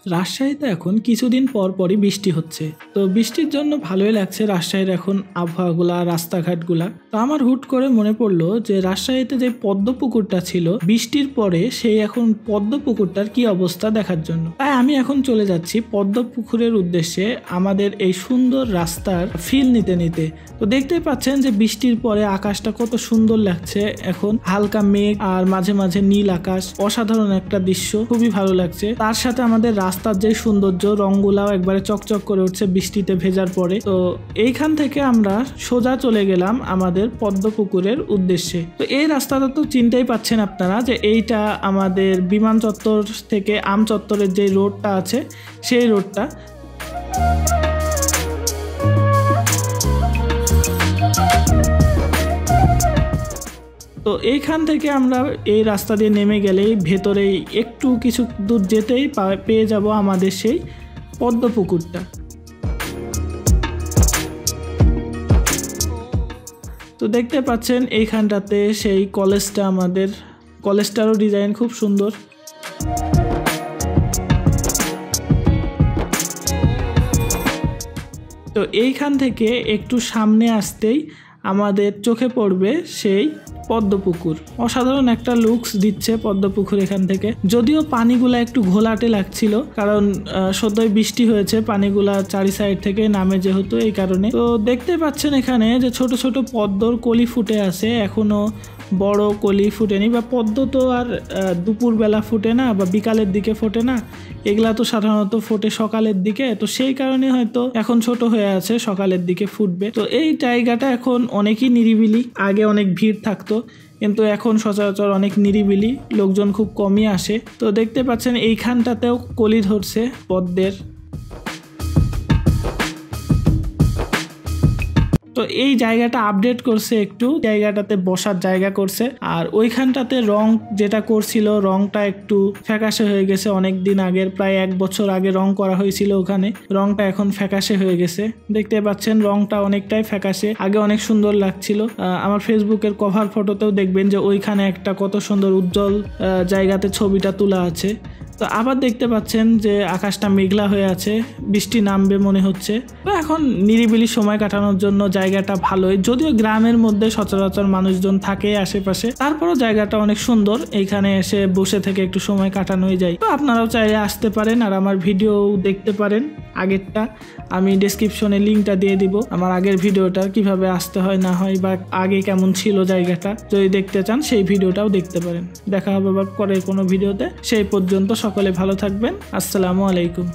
রাজশাহীতে এখন কিছুদিন পর পরই বৃষ্টি হচ্ছে। তো বৃষ্টির জন্য ভালোই লাগছে রাজশাহীর এখন আবহাওয়াগুলা, রাস্তাঘাটগুলা। তো আমার হুট করে মনে পড়লো যে রাজশাহীতে যে পদ্ম পুকুরটা ছিল, বৃষ্টির পরে সেই এখন পদ্ম পুকুরটার কি অবস্থা দেখার জন্য। তাই আমি এখন চলে যাচ্ছি পদ্ম পুকুরের উদ্দেশ্যে আমাদের এই সুন্দর রাস্তার ফিল নিতে নিতে। তো দেখতেই পাচ্ছেন যে বৃষ্টির পরে আকাশটা কত সুন্দর লাগছে। এখন হালকা মেঘ আর মাঝে মাঝে নীল আকাশ, অসাধারণ একটা দৃশ্য, খুবই ভালো লাগছে। তার সাথে আমাদের রাস্তার যে সৌন্দর্য, রংগুলাও একবারে চকচক করে উঠছে বৃষ্টিতে ভেজার পরে। তো এইখান থেকে আমরা সোজা চলে গেলাম আমাদের পদ্ম পুকুরের উদ্দেশ্যে। তো এই রাস্তাটা তো চিনতেই পাচ্ছেন আপনারা যে এইটা আমাদের বিমান চত্বর থেকে আম চত্বরের যে রোডটা আছে সেই রোডটা। তো এইখান থেকে আমরা এই রাস্তা দিয়ে নেমে গেলেই ভেতরেই একটু কিছু দূর যেতেই পেয়ে যাব আমাদের সেই পদ্ম পুকুরটা। তো দেখতে পাচ্ছেন এইখানটাতে সেই কলেজটা, আমাদের কলেজটারও ডিজাইন খুব সুন্দর। তো এইখান থেকে একটু সামনে আসতেই আমাদের চোখে পড়বে সেই পদ্ম পুকুর। অসাধারণ একটা লুকস দিচ্ছে পদ্ম পুকুর এখান থেকে। যদিও পানিগুলা একটু ঘোলাটে লাগছিল, কারণ সদ্যই বৃষ্টি হয়েছে, পানিগুলা চারি সাইড থেকে নামে যেহেতু, এই কারণে। তো দেখতে পাচ্ছেন এখানে যে ছোট ছোট পদ্মর কলি ফুটে আছে, এখনো বড় কলি ফুটেনি। বা পদ্ম তো আর দুপুরবেলা ফুটে না বা বিকালের দিকে ফোটে না, এগুলা তো সাধারণত ফোটে সকালের দিকে। তো সেই কারণে হয়তো এখন ছোট হয়ে আছে, সকালের দিকে ফুটবে। তো এই জায়গাটা এখন অনেকই নিরিবিলি। আগে অনেক ভিড় থাকতো, কিন্তু এখন সচরাচর অনেক নিরিবিলি, লোকজন খুব কমই আসে। তো দেখতে পাচ্ছেন এইখানটাতেও কলি ধরছে পদ্মের। তো এই জায়গাটা আপডেট করছে একটু, জায়গাটাতে বসার জায়গা করছে। আর ওইখানটাতে রং যেটা করছিল, রংটা একটু ফ্যাকাশে হয়ে গেছে। অনেক দিন আগের, প্রায় 1 বছর আগে রং করা হয়েছিল ওখানে, রংটা এখন ফ্যাকাশে হয়ে গেছে। দেখতে পাচ্ছেন রংটা অনেকটাই ফ্যাকাশে, আগে অনেক সুন্দর লাগছিল। আমার ফেসবুকের কভার ফটোতেও দেখবেন যে ওইখানে একটা কত সুন্দর উজ্জ্বল জায়গাতে ছবিটা তোলা আছে। তো আবার দেখতে পাচ্ছেন যে আকাশটা মেঘলা হয়ে আছে, বৃষ্টি নামবে মনে হচ্ছে। তো এখন নিরিবিলি সময় কাটানোর জন্য জায়গাটা ভালোই, যদিও গ্রামের মধ্যে সচরাচর মানুষজন থাকে আশেপাশে, তারপরও জায়গাটা অনেক সুন্দর। এইখানে এসে বসে থেকে একটু সময় কাটানোই যায়। তো আপনারাও চাইলে আসতে পারেন, আর আমার ভিডিও দেখতে পারেন আগেরটা। আমি ডেসক্রিপশনে লিঙ্কটা দিয়ে দিব আমার আগের ভিডিওটা, কিভাবে আসতে হয় না হয় বা আগে কেমন ছিল জায়গাটা। যদি দেখতে চান সেই ভিডিওটাও দেখতে পারেন। দেখা হবে আবার পরের কোনো ভিডিওতে। সেই পর্যন্ত সকলে ভালো থাকবেন। আসসালামু আলাইকুম।